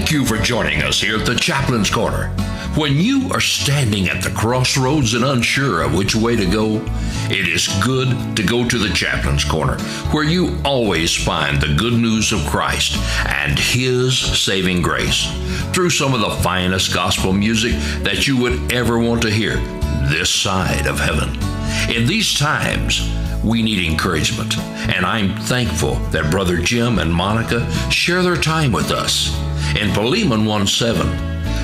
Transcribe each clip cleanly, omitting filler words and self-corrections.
Thank you for joining us here at the Chaplain's Corner. When you are standing at the crossroads and unsure of which way to go, it is good to go to the Chaplain's Corner, where you always find the good news of Christ and His saving grace through some of the finest gospel music that you would ever want to hear this side of heaven. In these times, we need encouragement, and I'm thankful that Brother Jim and Monica share their time with us. In Philemon 1:7,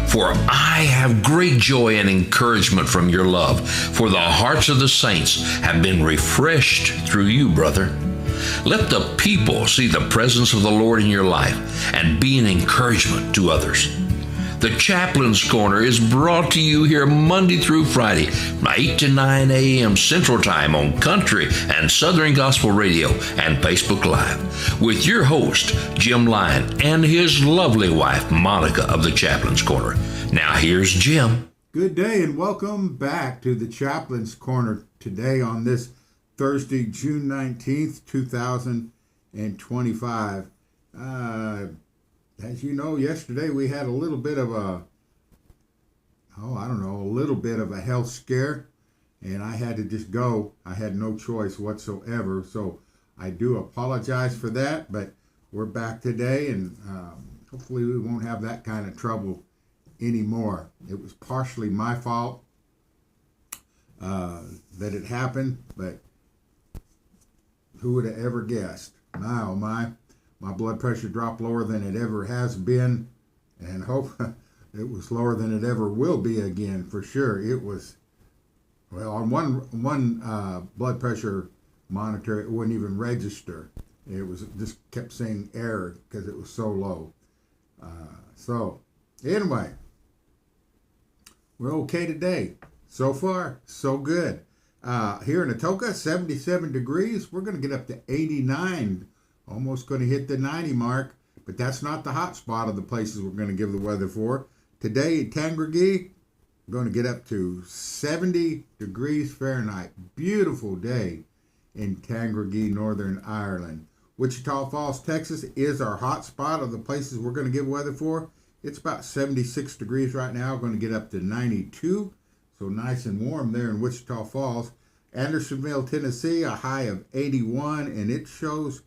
for I have great joy and encouragement from your love, for the hearts of the saints have been refreshed through you, brother. Let the people see the presence of the Lord in your life and be an encouragement to others. The Chaplain's Corner is brought to you here Monday through Friday from 8 to 9 a.m. Central Time on Country and Southern Gospel Radio and Facebook Live with your host, Jim Lyon, and his lovely wife, Monica of the Chaplain's Corner. Now here's Jim. Good day and welcome back to the Chaplain's Corner today on this Thursday, June 19th, 2025. As you know, yesterday we had a little bit of a health scare, and I had to just go. I had no choice whatsoever, so I do apologize for that, but we're back today, and hopefully we won't have that kind of trouble anymore. It was partially my fault that it happened, but who would have ever guessed? My, oh my. My blood pressure dropped lower than it ever has been, and hope it was lower than it ever will be again, for sure. It was, well, on one blood pressure monitor, it wouldn't even register. It was just kept saying error because it was so low. So, anyway, we're okay today. So far, so good. Here in Atoka, 77 degrees. We're going to get up to 89. Almost going to hit the 90 mark, but that's not the hot spot of the places we're going to give the weather for. Today in Tangragee, we're going to get up to 70 degrees Fahrenheit. Beautiful day in Tangragee, Northern Ireland. Wichita Falls, Texas is our hot spot of the places we're going to give weather for. It's about 76 degrees right now. We're going to get up to 92, so nice and warm there in Wichita Falls. Andersonville, Tennessee, a high of 81, and it shows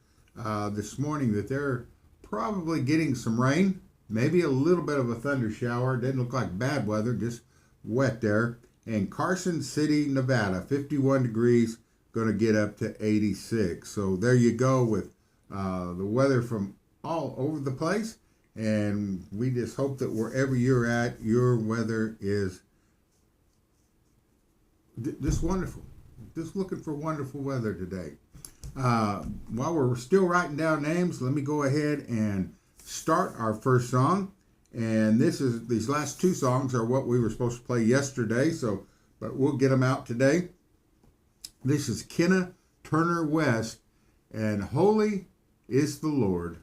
this morning that they're probably getting some rain, maybe a little bit of a thunder shower. Didn't look like bad weather, just wet there. And Carson City, Nevada, 51 degrees, going to get up to 86. So there you go with the weather from all over the place. And we just hope that wherever you're at, your weather is just wonderful. Just looking for wonderful weather today. While we're still writing down names, let me go ahead and start our first song. And these last two songs are what we were supposed to play yesterday, but we'll get them out today. This is Kenna Turner West and Holy is the Lord.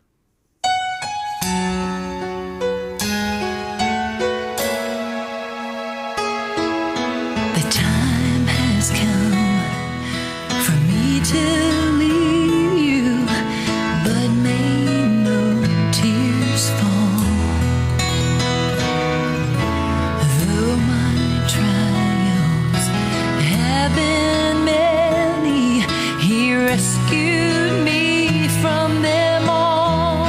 The time has come for me to rescued me from them all.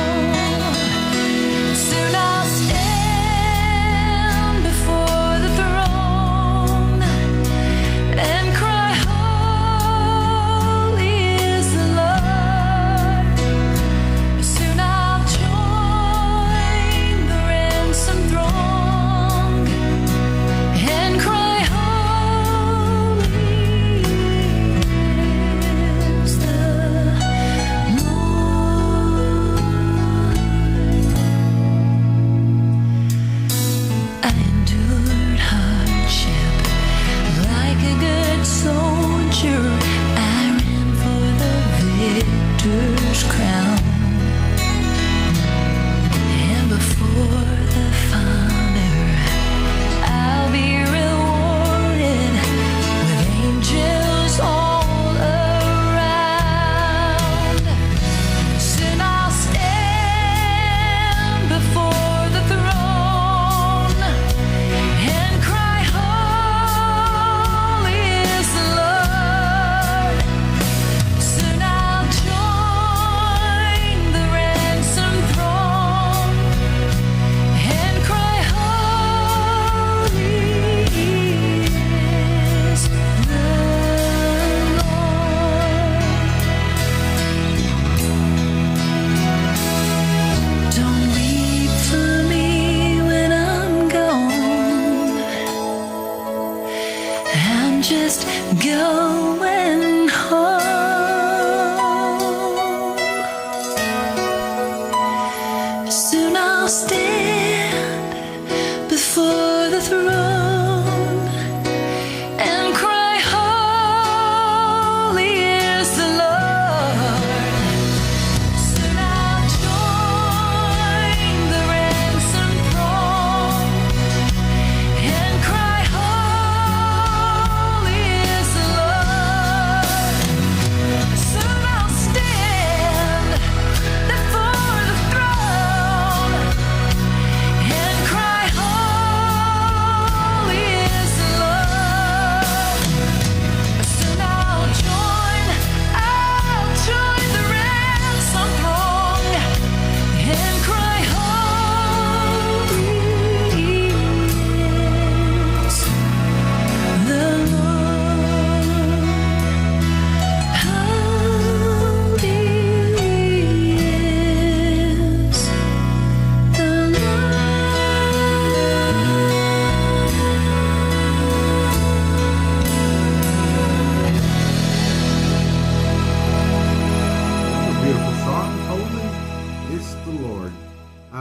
Soon I'll stand before the throne and cry, holy is the Lord. Soon I'll join the ransomed throng and cry, the throne.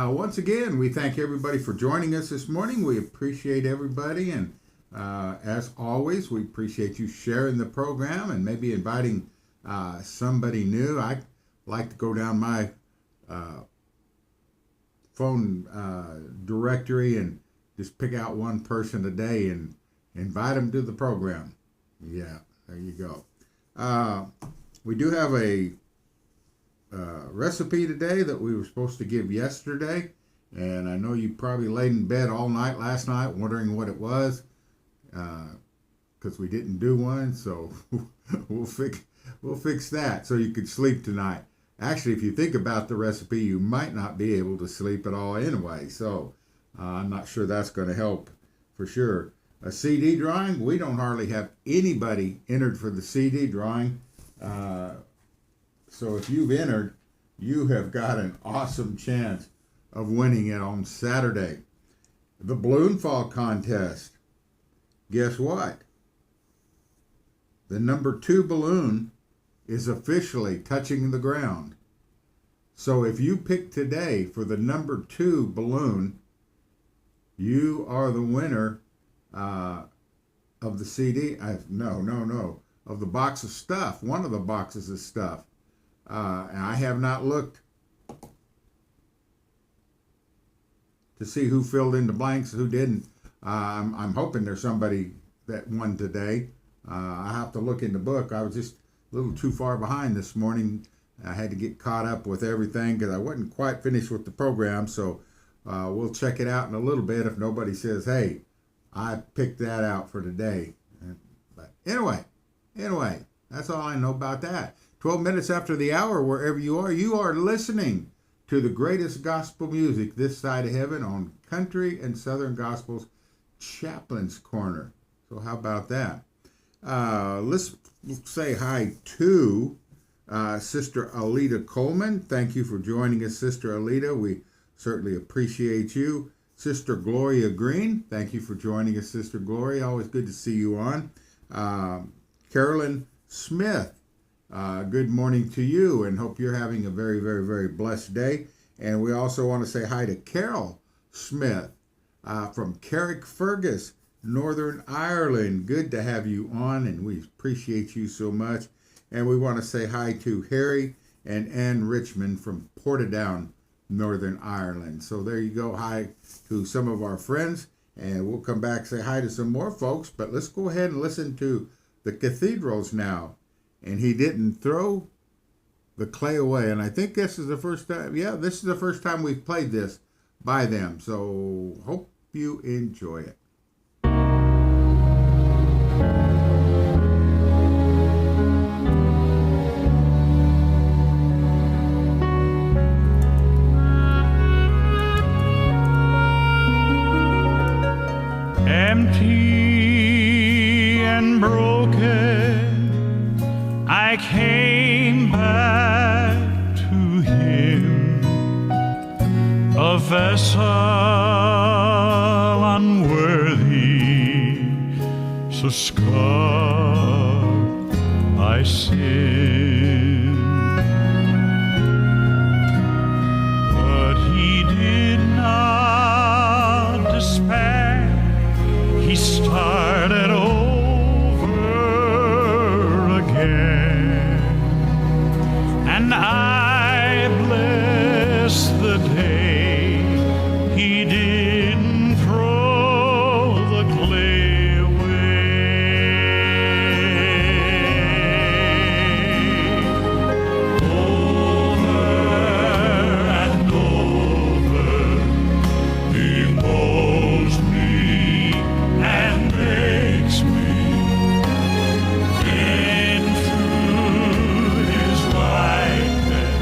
Once again, we thank everybody for joining us this morning. We appreciate everybody, and as always, we appreciate you sharing the program and maybe inviting somebody new. I like to go down my phone directory and just pick out one person a day and invite them to the program. Yeah, there you go. We do have a recipe today that we were supposed to give yesterday, and I know you probably laid in bed all night last night wondering what it was, because we didn't do one. So we'll fix that so you could sleep tonight. Actually, if you think about the recipe, you might not be able to sleep at all anyway. So I'm not sure that's going to help for sure. A CD drawing, we don't hardly have anybody entered for the CD drawing. So if you've entered, you have got an awesome chance of winning it on Saturday. The balloon fall contest. Guess what? The number 2 balloon is officially touching the ground. So if you pick today for the number 2 balloon, you are the winner of the CD. Of the box of stuff. One of the boxes of stuff. And I have not looked to see who filled in the blanks, who didn't. I'm hoping there's somebody that won today. I have to look in the book. I was just a little too far behind this morning. I had to get caught up with everything because I wasn't quite finished with the program. So we'll check it out in a little bit if nobody says, hey, I picked that out for today. But anyway, that's all I know about that. 12 minutes after the hour, wherever you are listening to the greatest gospel music this side of heaven on Country and Southern Gospel's Chaplain's Corner. So how about that? Let's say hi to Sister Alita Coleman. Thank you for joining us, Sister Alita. We certainly appreciate you. Sister Gloria Green, thank you for joining us, Sister Gloria. Always good to see you on. Carolyn Smith, good morning to you, and hope you're having a very, very, very blessed day. And we also want to say hi to Carol Smith from Carrickfergus, Northern Ireland. Good to have you on, and we appreciate you so much. And we want to say hi to Harry and Ann Richmond from Portadown, Northern Ireland. So there you go. Hi to some of our friends, and we'll come back and say hi to some more folks. But let's go ahead and listen to the Cathedrals now. And he didn't throw the clay away. And I think this is the first time. Yeah, this is the first time we've played this by them. So hope you enjoy it. Empty and broken, I came back to him, a vessel unworthy, so scarred by sin. But he did not despair. He started over again, and I bless the day he didn't throw the clay away. Over and over he molds me and makes me into his likeness.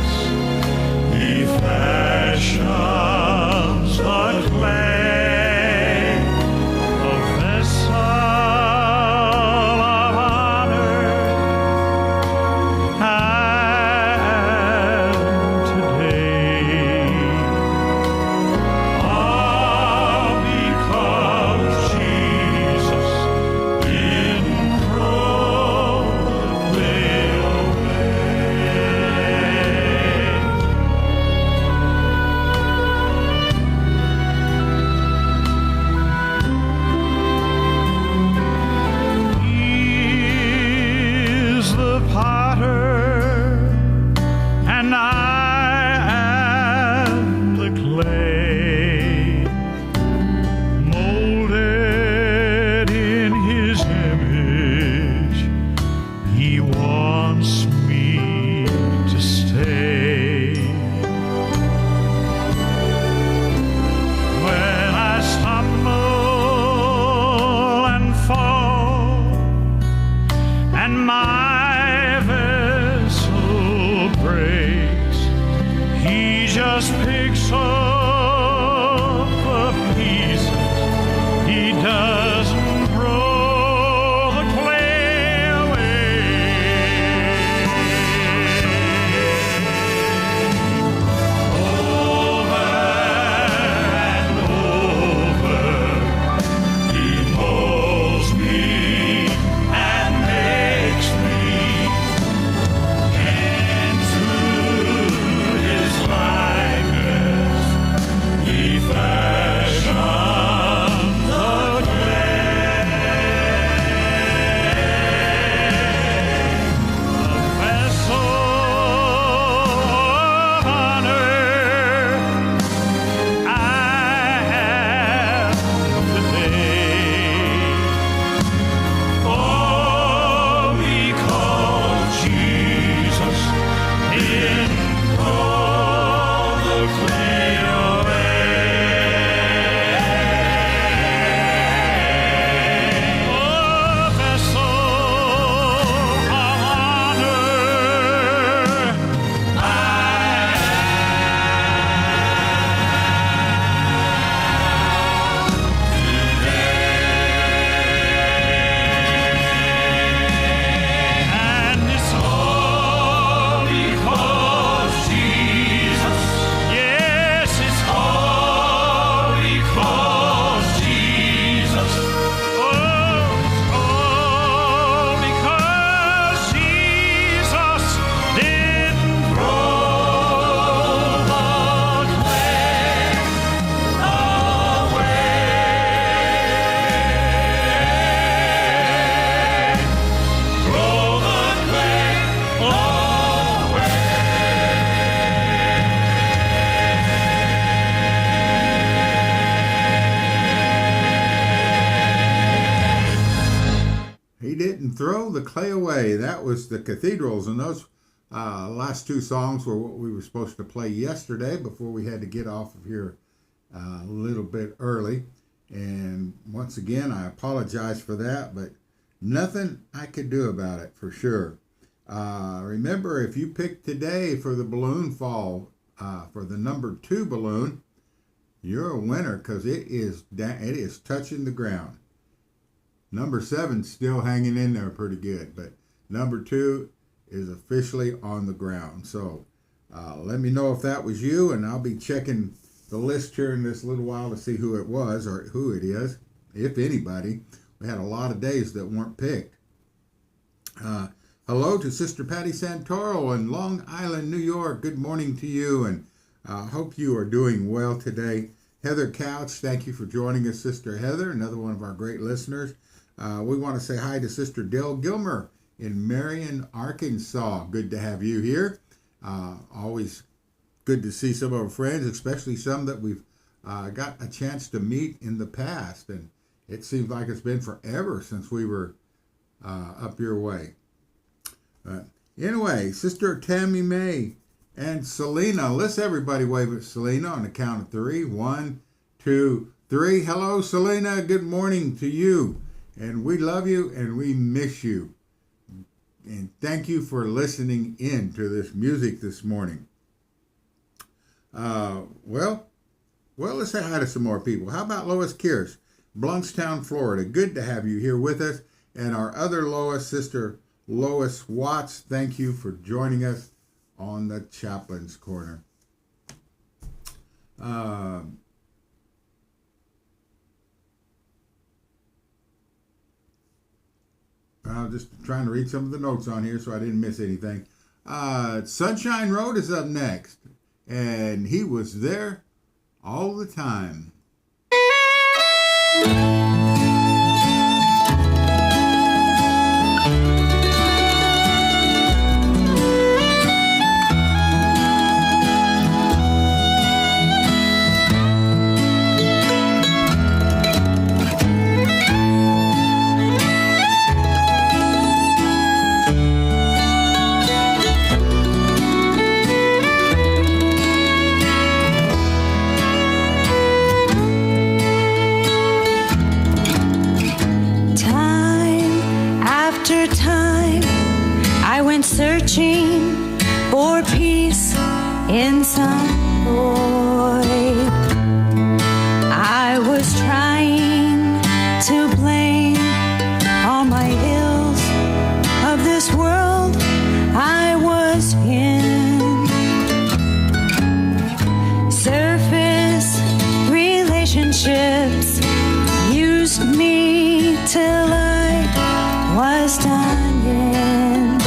and I am the clay, molded in his image. He wants me to stay. When I stumble and fall, and my vessel breaks, he just picks up the pieces. He doesn't throw the clay away. Over and over, he molds me and makes me into his likeness. He fashioned the vessel of honor I have today. Oh, because Jesus didn't throw the clay away. Oh, vessel of honor I And it's all because Jesus. Yes, it's all because Jesus. Oh, it's all because Jesus didn't throw the clay away. Throw the clay away. He didn't throw the clay away. That was the Cathedrals, and those last two songs were what we were supposed to play yesterday before we had to get off of here a little bit early. And once again, I apologize for that, but nothing I could do about it for sure. Remember, if you picked today for the balloon fall, for the number 2 balloon, you're a winner because it is touching the ground. Number 7's still hanging in there pretty good, but number 2 is officially on the ground. So let me know if that was you, and I'll be checking the list here in this little while to see who it was or who it is, if anybody. We had a lot of days that weren't picked. Hello to Sister Patty Santoro in Long Island, New York. Good morning to you, and hope you are doing well today. Heather Couch, thank you for joining us, Sister Heather, another one of our great listeners. We want to say hi to Sister Dale Gilmer in Marion, Arkansas. Good to have you here. Always good to see some of our friends, especially some that we've got a chance to meet in the past. And it seems like it's been forever since we were up your way. Anyway, Sister Tammy Mae and Selena. Let's everybody wave at Selena on the count of 3. 1, 2, 3. Hello, Selena. Good morning to you. And we love you and we miss you. And thank you for listening in to this music this morning. Well, let's say hi to some more people. How about Lois Kears, Blunkstown, Florida? Good to have you here with us. And our other Lois, Sister Lois Watts, thank you for joining us on the Chaplain's Corner. I'm just trying to read some of the notes on here so I didn't miss anything. Sunshine Road is up next, and he was there all the time. searching for peace in some void. I was trying to blame all my ills of this world I was in. Surface relationships used me till I was done in.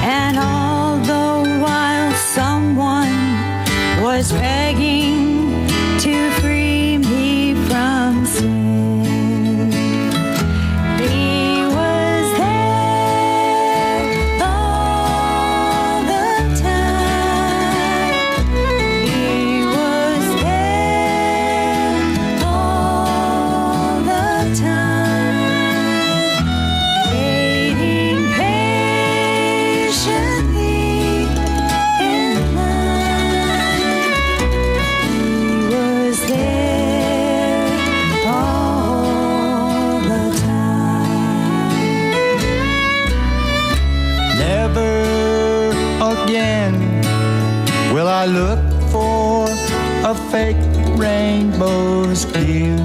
And all the while someone was begging to free me from sin. He was there all the time. He was there all the time, waiting patiently in line. He was there all the time. Never again will I look for a fake rainbow's view.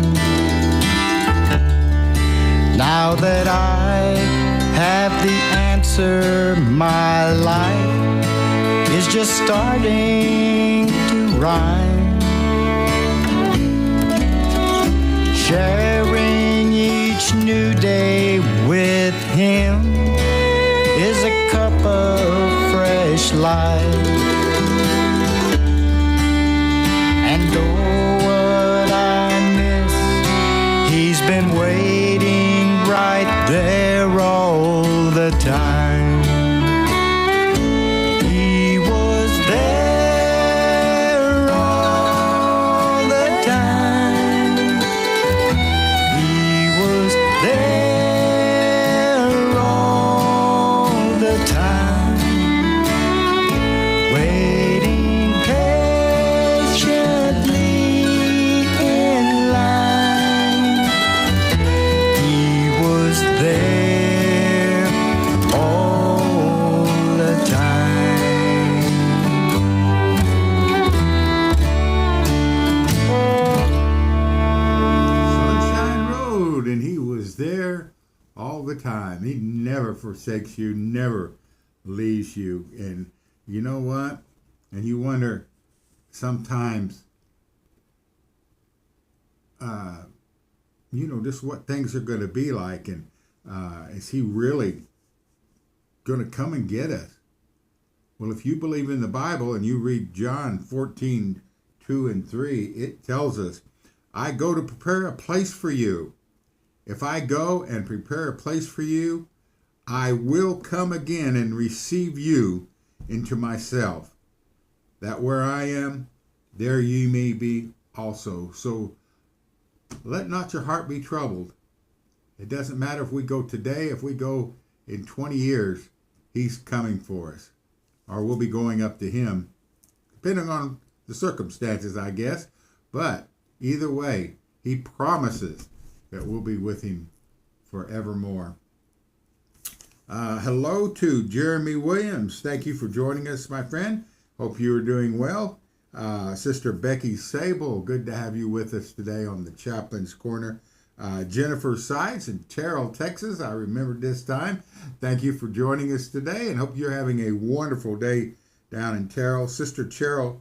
Now that I have the answer, my life is just starting to rhyme. Sharing each new day with him is a cup of fresh life. And oh, what I miss, he's been waiting right there all the time. He was there all the time. He was there all the time, waiting patiently in line. He was there all the time. Sunshine Road, and he was there all the time. He never forsakes you, never leaves you. And you know what? And you wonder sometimes, just what things are going to be like, and is he really going to come and get us? Well, if you believe in the Bible and you read John 14:2 and 3, it tells us, I go to prepare a place for you. If I go and prepare a place for you, I will come again and receive you into myself, that where I am, there ye may be also. So let not your heart be troubled. It doesn't matter if we go today, if we go in 20 years, he's coming for us. Or we'll be going up to him, depending on the circumstances, I guess. But either way, he promises that we'll be with him forevermore. Hello to Jeremy Williams. Thank you for joining us, my friend. Hope you are doing well. Sister Becky Sable, good to have you with us today on the Chaplain's Corner. Jennifer Sides in Terrell, Texas. I remembered this time. Thank you for joining us today, and hope you're having a wonderful day down in Terrell. Sister Cheryl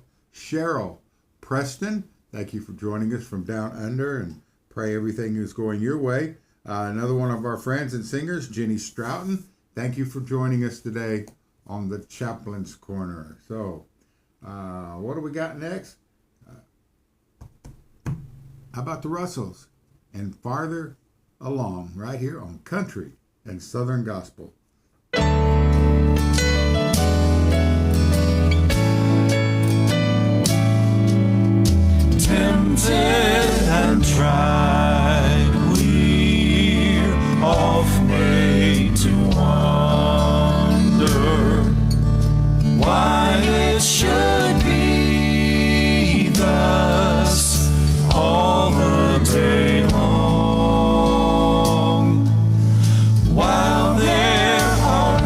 Preston, thank you for joining us from down under, and pray everything is going your way. Another one of our friends and singers, Jenny Stroughton, thank you for joining us today on the Chaplain's Corner. So, what do we got next? How about the Russells? And Farther Along, right here on Country and Southern Gospel. Tempted and tried, we're off way to wander. Why it should be thus all the day long, while there are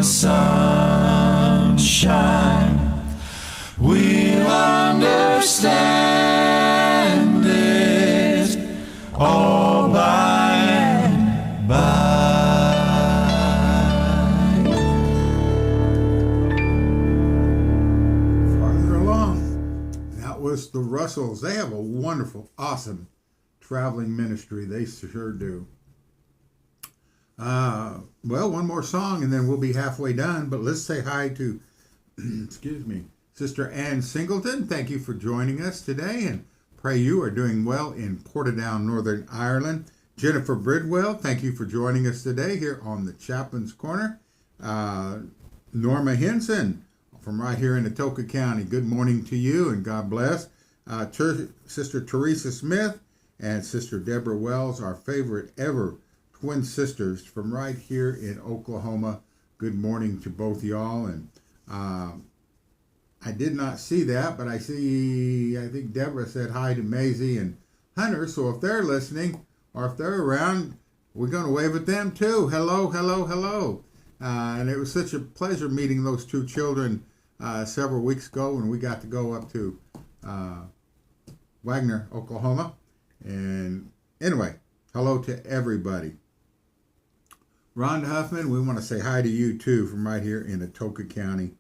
sunshine, we'll understand it all by and by. Farther along, that was the Russells. They have a wonderful, awesome traveling ministry. They sure do. Well, one more song and then we'll be halfway done. But let's say hi to, excuse me, Sister Ann Singleton. Thank you for joining us today, and pray you are doing well in Portadown, Northern Ireland. Jennifer Bridwell, thank you for joining us today here on the Chaplain's Corner. Norma Henson from right here in Atoka County. Good morning to you and God bless. Sister Teresa Smith and Sister Deborah Wells, our favorite ever twin sisters from right here in Oklahoma. Good morning to both y'all. And I did not see that, but I think Deborah said hi to Maisie and Hunter. So if they're listening or if they're around, we're going to wave at them too. Hello, hello, hello. And it was such a pleasure meeting those two children several weeks ago when we got to go up to Wagner, Oklahoma. And anyway, hello to everybody. Rhonda Huffman, we want to say hi to you too from right here in Atoka County.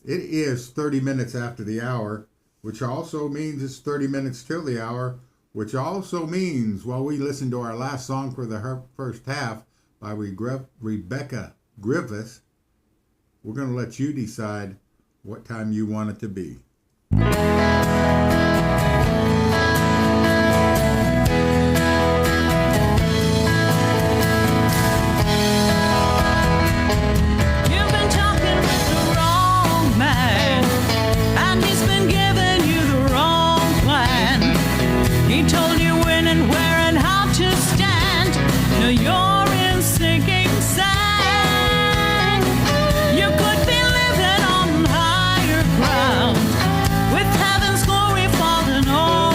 It is 30 minutes after the hour, which also means it's 30 minutes till the hour, which also means while we listen to our last song for the first half by Rebecca Griffiths, we're going to let you decide what time you want it to be. With heaven's glory falling all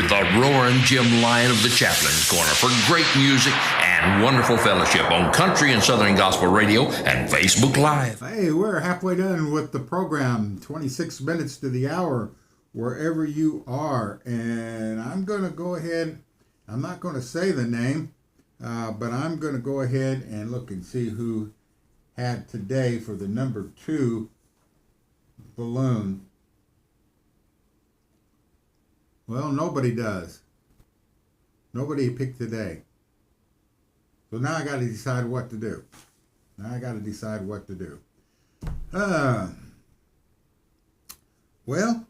the roaring Jim Lyon of the Chaplain's Corner for great music and wonderful fellowship on Country and Southern Gospel Radio and Facebook Live. Hey, we're halfway done with the program, 26 minutes to the hour, wherever you are. And I'm going to go ahead, I'm not going to say the name, but I'm going to go ahead and look and see who had today for the number 2 balloon. Well, nobody does. Nobody picked today. So now I got to decide what to do. Well,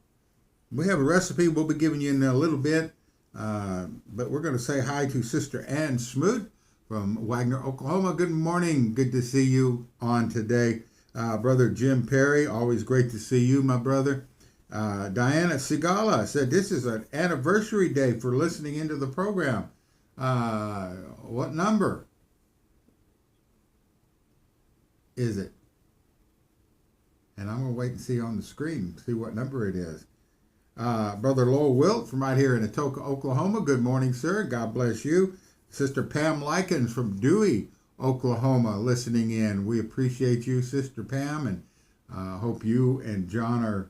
we have a recipe we'll be giving you in a little bit, but we're going to say hi to Sister Ann Smoot from Wagner, Oklahoma. Good morning. Good to see you on today. Brother Jim Perry, always great to see you, my brother. Diana Sigala said this is an anniversary day for listening into the program. What number is it? And I'm going to wait and see on the screen, see what number it is. Brother Lowell Wilt from right here in Atoka, Oklahoma. Good morning, sir. God bless you. Sister Pam Likens from Dewey, Oklahoma, listening in. We appreciate you, Sister Pam, and hope you and John are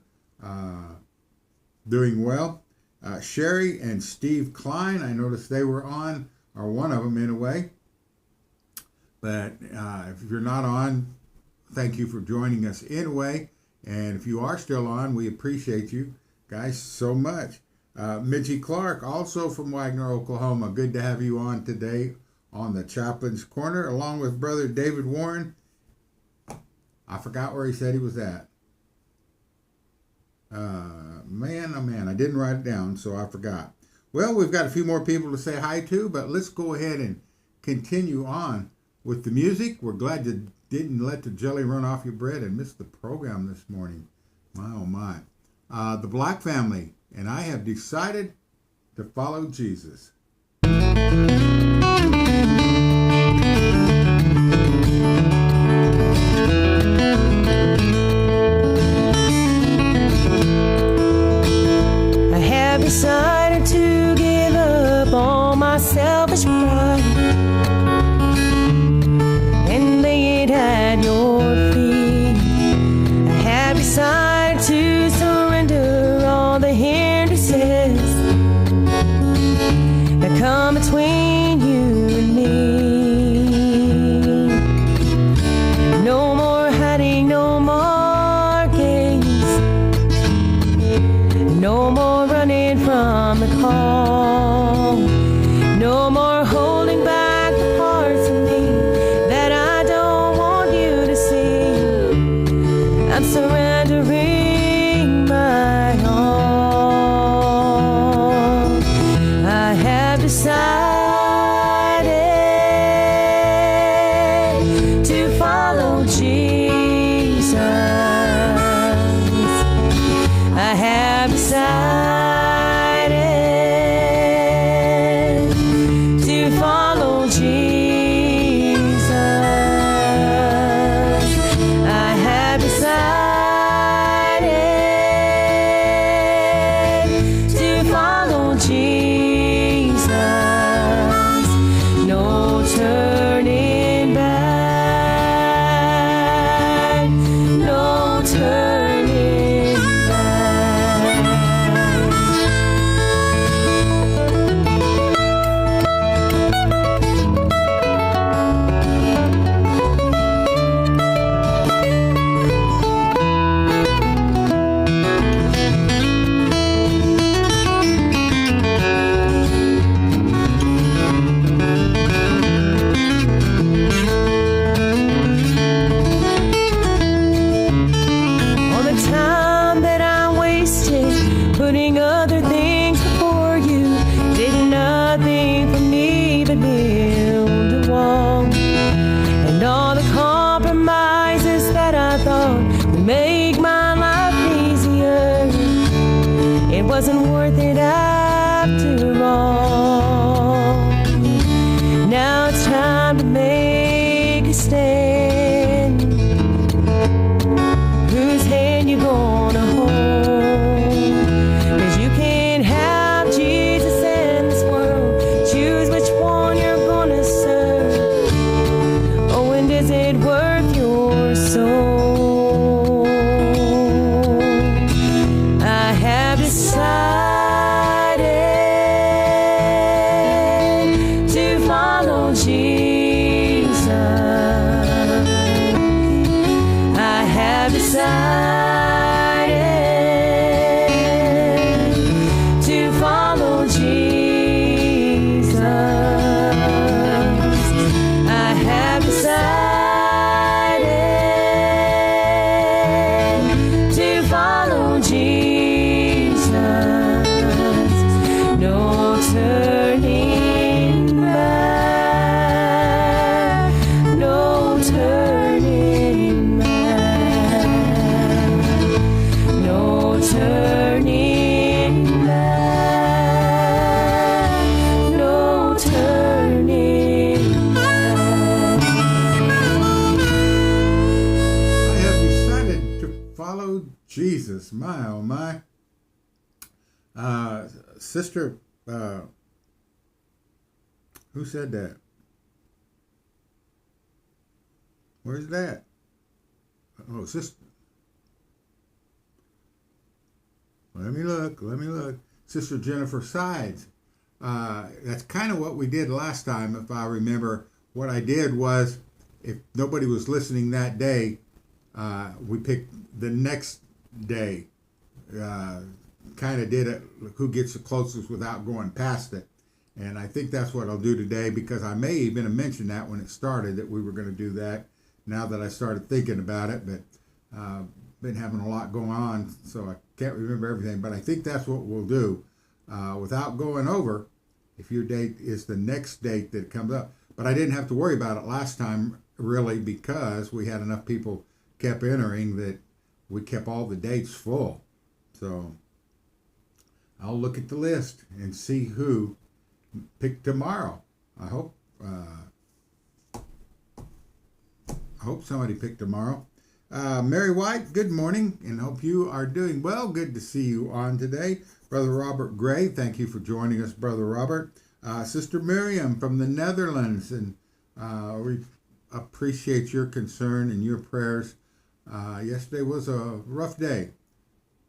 doing well. Sherry and Steve Klein, I noticed they were on, or one of them anyway. But if you're not on, thank you for joining us anyway. And if you are still on, we appreciate you guys so much. Midgie Clark, also from Wagner, Oklahoma. Good to have you on today on the Chaplain's Corner, along with Brother David Warren. I forgot where he said he was at. Man, oh man, I didn't write it down, so I forgot. Well, we've got a few more people to say hi to, but let's go ahead and continue on with the music. We're glad you didn't let the jelly run off your bread and miss the program this morning. My, oh my. The Black Family, and I have decided to follow Jesus. Decided to give up all my selfish pride and lay it at your feet. I have decided to surrender all the hindrances that come between you and me. No more hiding, no more games, no more running from the call. No more holding back the parts of me that I don't want you to see. I'm surrendering my all. I have decided to follow Jesus. I have decided wasn't worth it after all. Now it's time to make a stand. Whose hand you gonna hold? 'Cause you can't have Jesus on Jesus, no turning back, no turning back, no turning back, no turning back. I have decided to follow Jesus. My, oh my. Sister, who said that? Where's that? Oh, sister. Let me look. Sister Jennifer Sides. That's kind of what we did last time, if I remember. What I did was, if nobody was listening that day, we picked the next day. Kind of did it, who gets the closest without going past it. And I think that's what I'll do today, because I may even have mentioned that when it started, that we were going to do that, now that I started thinking about it. But been having a lot going on, so I can't remember everything. But I think that's what we'll do, without going over, if your date is the next date that comes up. But I didn't have to worry about it last time, really, because we had enough people kept entering that we kept all the dates full. So I'll look at the list and see who picked tomorrow. I hope somebody picked tomorrow. Mary White, good morning, and hope you are doing well. Good to see you on today. Brother Robert Gray, thank you for joining us, Brother Robert. Sister Miriam from the Netherlands, and we appreciate your concern and your prayers. Yesterday was a rough day.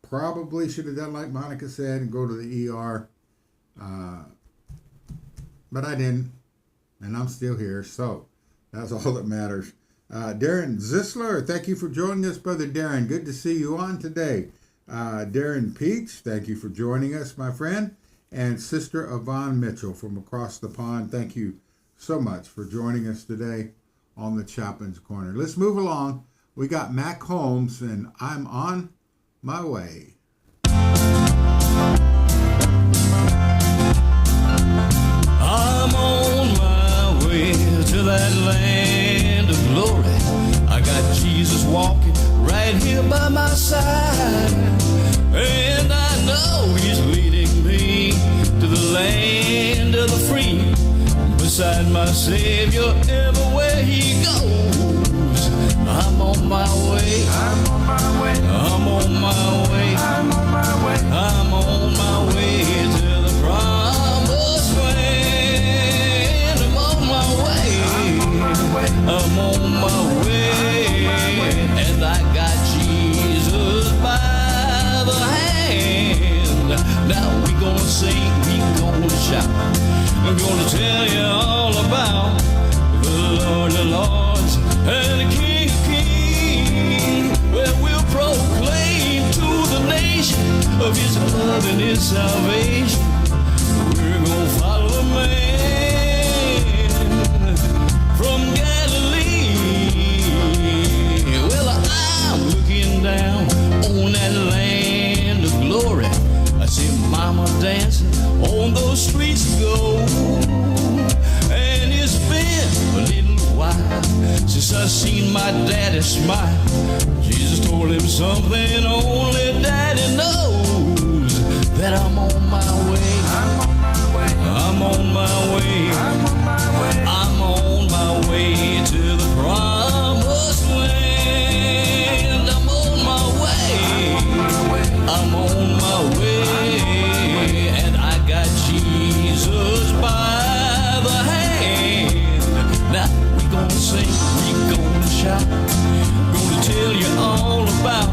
Probably should have done like Monica said and go to the ER. But I didn't. And I'm still here. So that's all that matters. Darren Zisler, thank you for joining us, Brother Darren. Good to see you on today. Darren Peach, thank you for joining us, my friend. And Sister Yvonne Mitchell from across the pond, thank you so much for joining us today on the Chaplain's Corner. Let's move along. We got Mac Holmes, and I'm on my way. I'm on my way to that land of glory. I got Jesus walking right here by my side, and I know he's leading me to the land of the free. Beside my Savior everywhere he goes. I'm on my way. I'm on my way. I'm on my way. I'm on my way. I'm on my way to the promised land. I'm on my way. I'm on my way. And I got Jesus by the hand. Now we gonna sing, we gonna shout. I'm gonna tell you all about the Lord of Lords and the King of Kings, where we'll proclaim to the nation of his love and his salvation. We're gonna follow the man from Galilee. Well, I'm looking down on that land of glory. I see mama dancing on those streets of gold. And it's been a little while since I seen my daddy smile. Jesus told him something only daddy knows, that I'm on my way. I'm on my way. I'm on my way. I'm on my way. I'm on my way to the promised land. I'm on my way. I'm on my way. And I got Jesus by the hand. Now we gonna sing, we gonna shout, gonna tell you all about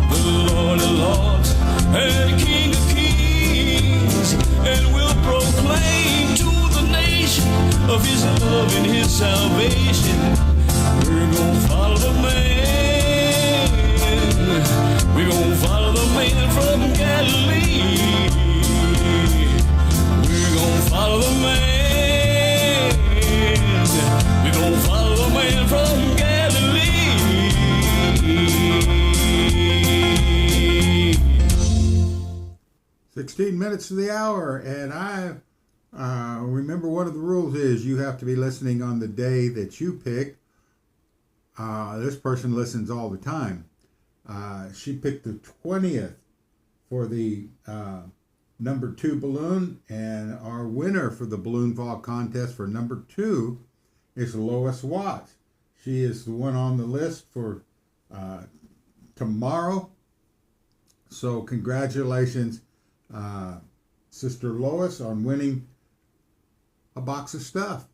the Lord of Lords and the King of Kings, and we'll proclaim to the nation of his love and his salvation. We're gonna follow the man. We're gonna follow the man from Galilee. We're gonna follow the man. We're gonna follow the man from Galilee. 16 minutes to the hour, and I remember one of the rules is you have to be listening on the day that you pick. This person listens all the time. She picked the 20th for the number 2 balloon, and our winner for the balloon fall contest for number 2 is Lois Watts. She is the one on the list for tomorrow. So congratulations, Sister Lois, on winning a box of stuff.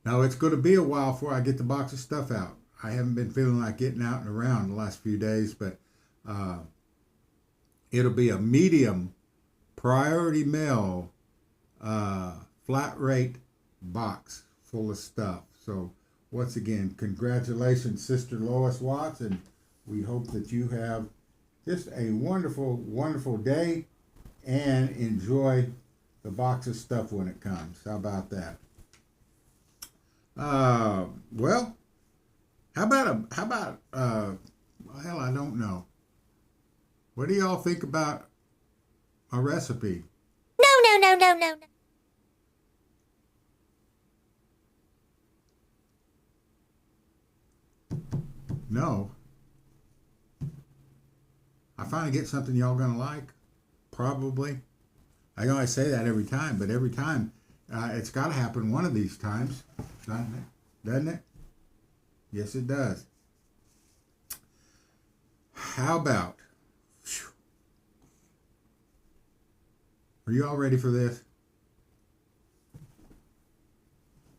Now it's going to be a while before I get the box of stuff out. I haven't been feeling like getting out and around the last few days, but it'll be a medium priority mail flat rate box full of stuff. So once again, congratulations, Sister Lois Watts, and we hope that you have just a wonderful, wonderful day and enjoy the box of stuff when it comes. How about that? Well, how about well, I don't know. What do y'all think about a recipe? No. No. I finally get something y'all gonna like. Probably. I know I say that every time, but every time it's got to happen one of these times, doesn't it? Yes, it does. How about? Are you all ready for this?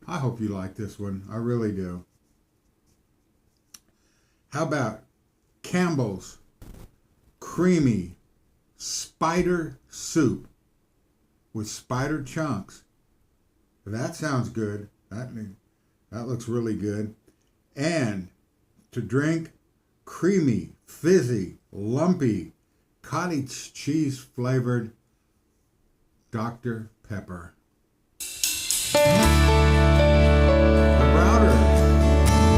I hope you like this one. I really do. How about Campbell's creamy spider soup with spider chunks? That sounds good. That looks really good. And to drink, creamy, fizzy, lumpy, cottage cheese flavored Dr. Pepper. The Browder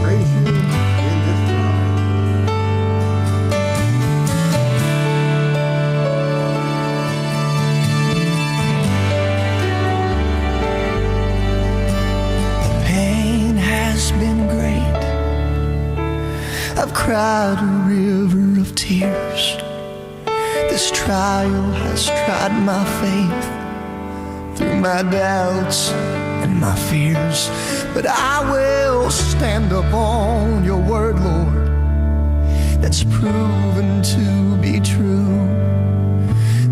praise you in this ride. The pain has been great. I've cried a river of tears. This trial has tried my faith through my doubts and my fears. But I will stand upon your word, Lord, that's proven to be true.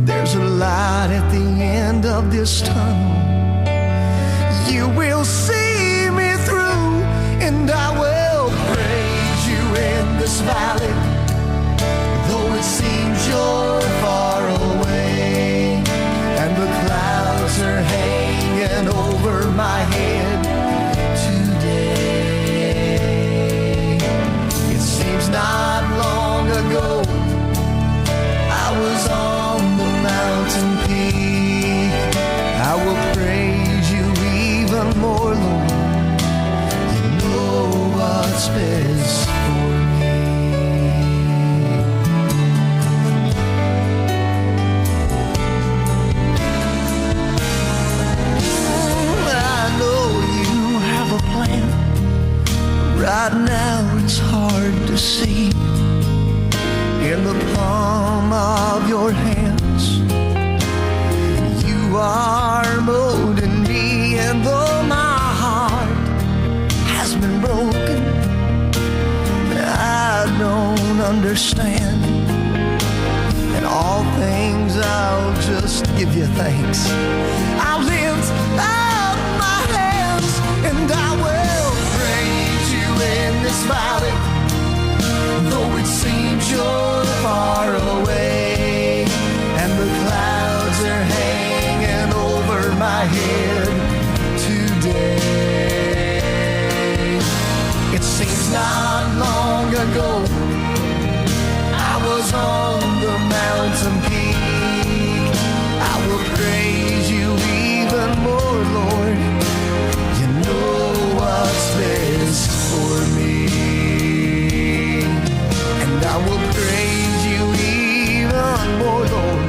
There's a light at the end of this tunnel. You will see me through, and I will praise you in this valley, though it seems you're far away, and the clouds are hanging over my head today. It seems not long ago I was on the mountain peak. I will praise you even more, Lord. You know what's best for me. I know you have a plan. Right now it's hard to see. In the palm of your hands, you are molding me, and though my heart has been broken, I don't understand. In all things I'll just give you thanks. I'll lift up my hands, and I will praise you in this valley, though it seems you're far away, and the clouds are hanging over my head today. It seems not long ago I was on the mountain peak. I will praise you even more, Lord. You know what's best for me. And I will praise you even more, Lord.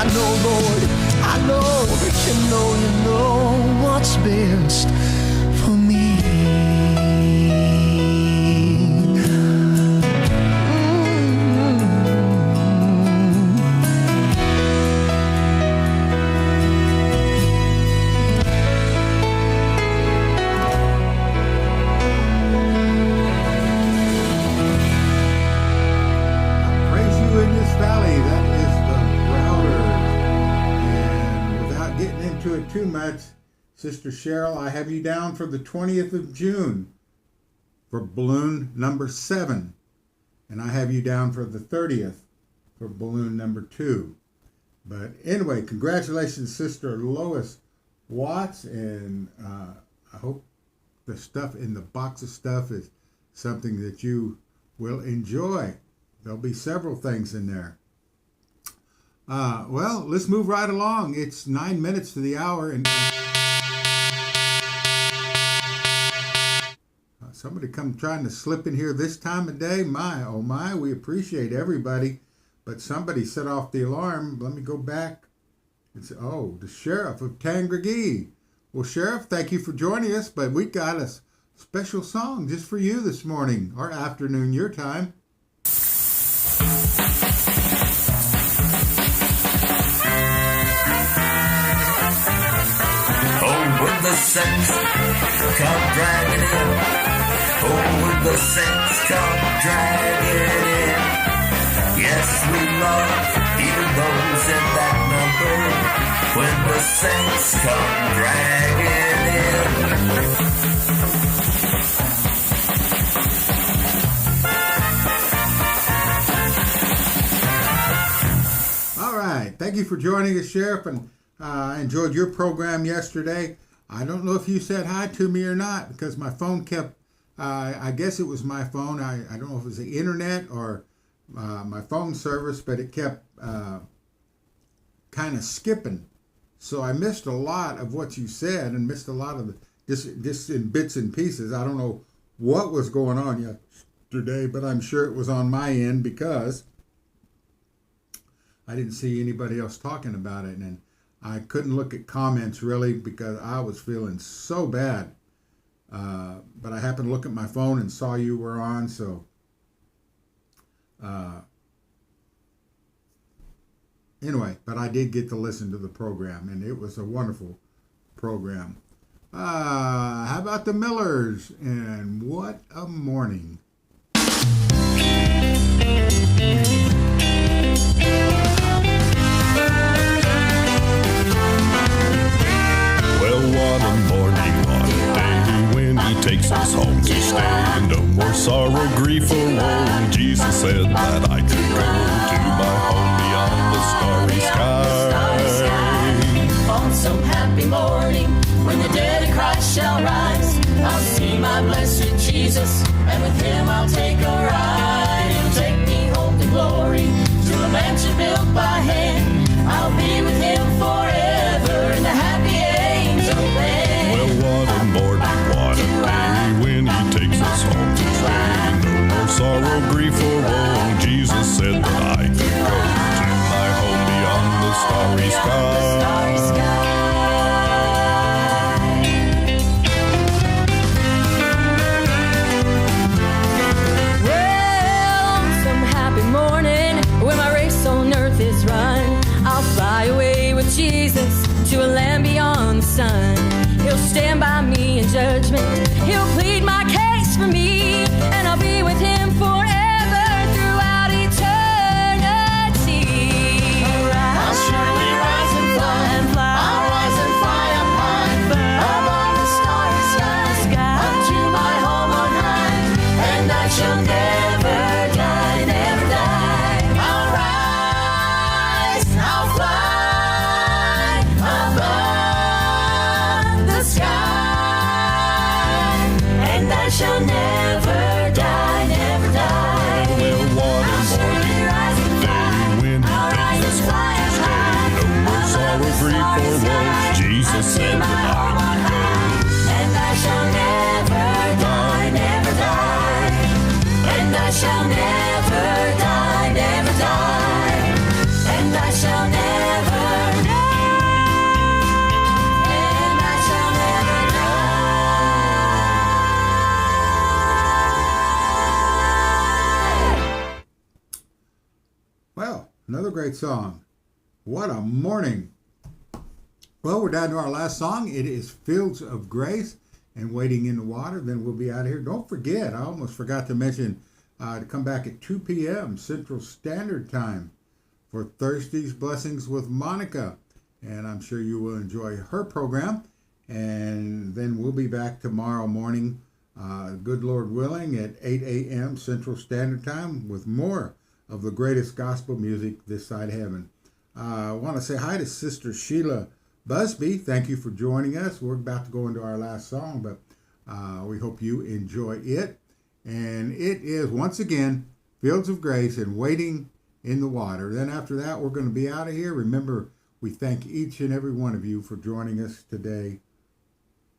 I know, Lord, I know that you know what's best for me. Too much, Sister Cheryl, I have you down for the 20th of June for balloon number 7, and I have you down for the 30th for balloon number 2. But anyway, congratulations, Sister Lois Watts, and I hope the stuff in the box of stuff is something that you will enjoy. There'll be several things in there. Well, let's move right along. It's 9 minutes to the hour, and somebody come trying to slip in here this time of day. My, oh my, we appreciate everybody, but somebody set off the alarm. Let me go back. It's, oh, the Sheriff of Tangragee. Well, Sheriff, thank you for joining us, but we got a special song just for you this morning, or afternoon, your time. When the saints come dragging in, oh, when the saints come dragging in, yes, we love even those in that number. When the saints come dragging in. All right, thank you for joining us, Sheriff, and I enjoyed your program yesterday. I don't know if you said hi to me or not because my phone kept, I guess it was my phone. I don't know if it was the internet or my phone service, but it kept kind of skipping. So I missed a lot of what you said and missed a lot of just in bits and pieces. I don't know what was going on yesterday, but I'm sure it was on my end because I didn't see anybody else talking about it. And I couldn't look at comments really because I was feeling so bad. But I happened to look at my phone and saw you were on, so anyway, but I did get to listen to the program, and it was a wonderful program. How about the Millers? And what a morning. Well, what a morning, what a day when he takes us home to stay. No more sorrow, grief, or woe. Jesus said that I could go to my home beyond the starry sky. On some happy morning, when the dead in Christ shall rise, I'll see my blessed Jesus, and with him I'll take a ride. He'll take me home to glory, to a mansion built by hand. I'll be with him forever in the happy angel land. Well, what a morning, what a day when he takes us home to stay. No more sorrow, grief, or woe. Jesus said that I could go to my home beyond the starry sky. Well, some happy morning when my race on earth is run, I'll fly away with Jesus to a land beyond the sun. He'll stand by me in judgment. He'll plead my case for me, and I'll be with him forever throughout eternity. I'll surely rise and fly. I'll rise and fly up high, above the starry sky, unto my home on high, and I shall never die, never die. I'll rise, I'll fly above the sky, and I shall never die, never die. Well, what a morning, what a day when he takes us home to stay. No more sorrow, grief, or woe. Jesus said that I could go. And I shall never die, never die. And I shall never die, never die. And I shall never Another great song. What a morning. Well, we're down to our last song. It is Fields of Grace and Waiting in the Water. Then we'll be out of here. Don't forget, I almost forgot to mention, to come back at 2 p.m. Central Standard Time for Thursday's Blessings with Monica. And I'm sure you will enjoy her program. And then we'll be back tomorrow morning, good Lord willing, at 8 a.m. Central Standard Time with more of the greatest gospel music this side of heaven. I want to say hi to Sister Sheila Busby. Thank you for joining us. We're about to go into our last song, but we hope you enjoy it. And it is, once again, Fields of Grace and Waiting in the Water. Then after that, we're going to be out of here. Remember, we thank each and every one of you for joining us today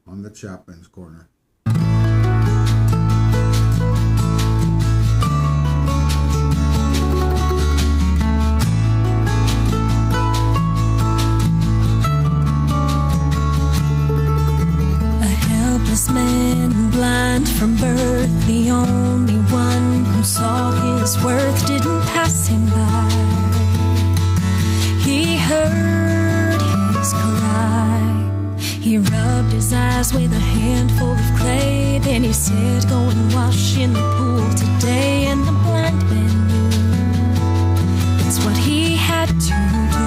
on the Chaplain's Corner. This man blind from birth, the only one who saw his worth, didn't pass him by. He heard his cry. He rubbed his eyes with a handful of clay. Then he said, go and wash in the pool today. And the blind man knew it's what he had to do.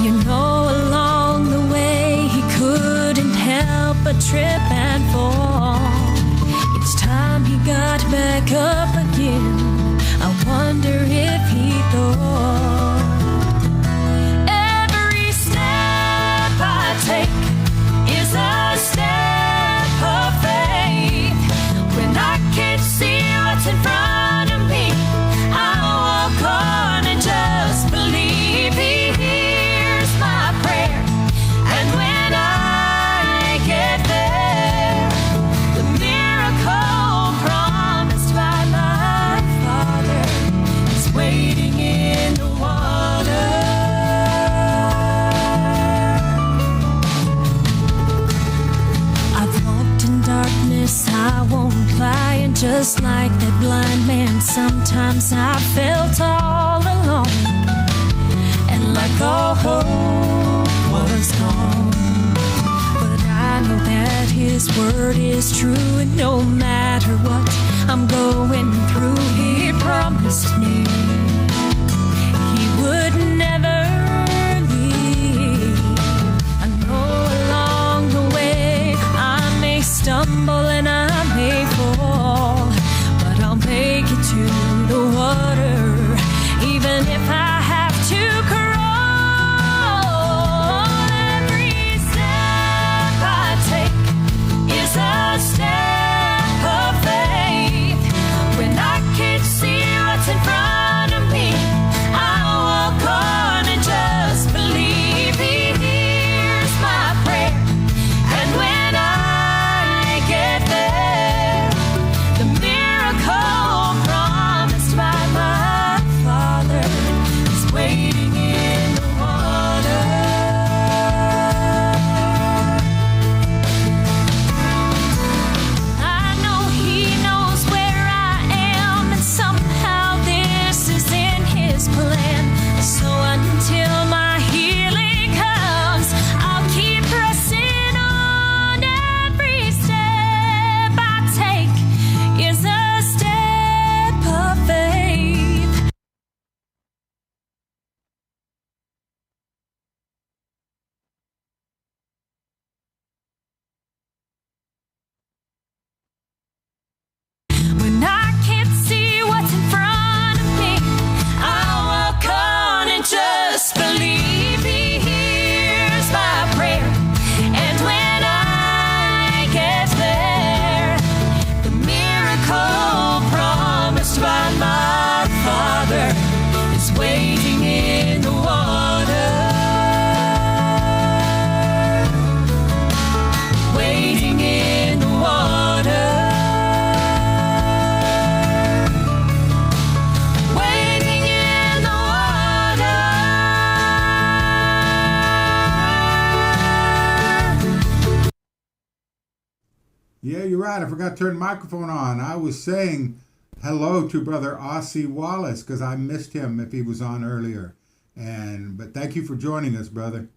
You know, along the way he couldn't help but trip and fall. Each time he got back up again, I wonder if he thought, every step I take is a step of faith. When I can't see what's in front of me, I walk on and just believe he hears my prayer. And when I get there, the miracle promised by my Father is waiting in the water. I've walked in darkness, I won't lie, and just like that blind man, sometimes I felt all alone, and like all hope was gone. But I know that his word is true, and no matter what I'm going through, he promised me he would never leave. I know along the way I may stumble and I may fall, but I'll make it to the water, even if I have to crawl. Every step I take is a step of faith. When I can't see what's in front of me, I walk on and just believe he hears my prayer. And when I get there, the miracle promised by my Father is waiting in the water. I know he knows where I am, and somehow this is in his plan. So until my healing comes, I'll keep pressing on. Every step I take is a step of faith. When I can't see what's in front of me, I'll walk on and just believe he hears my prayer. And when I get there, the miracle promised by my Father is waiting in the water. Waiting in the water. Waiting in the water. Yeah, you're right. I forgot to turn the microphone on. I was saying hello to Brother Ossie Wallace, because I missed him if he was on earlier. But thank you for joining us, brother.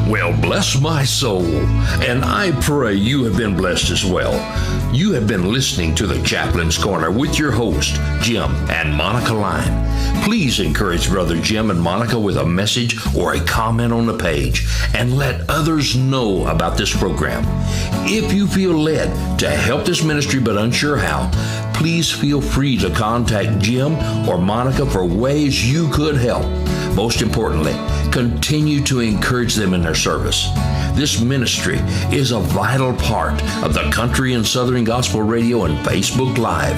Well, bless my soul, and I pray you have been blessed as well. You have been listening to the Chaplain's Corner with your host, Jim and Monica Lyon. Please encourage Brother Jim and Monica with a message or a comment on the page, and let others know about this program. If you feel led to help this ministry but unsure how, please feel free to contact Jim or Monica for ways you could help. Most importantly, continue to encourage them in their service. This ministry is a vital part of the Country and Southern Gospel Radio and Facebook Live.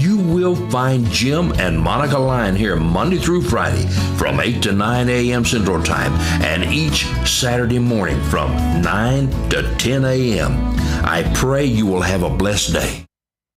You will find Jim and Monica Lyon here Monday through Friday from 8 to 9 a.m. Central Time, and each Saturday morning from 9 to 10 a.m. I pray you will have a blessed day.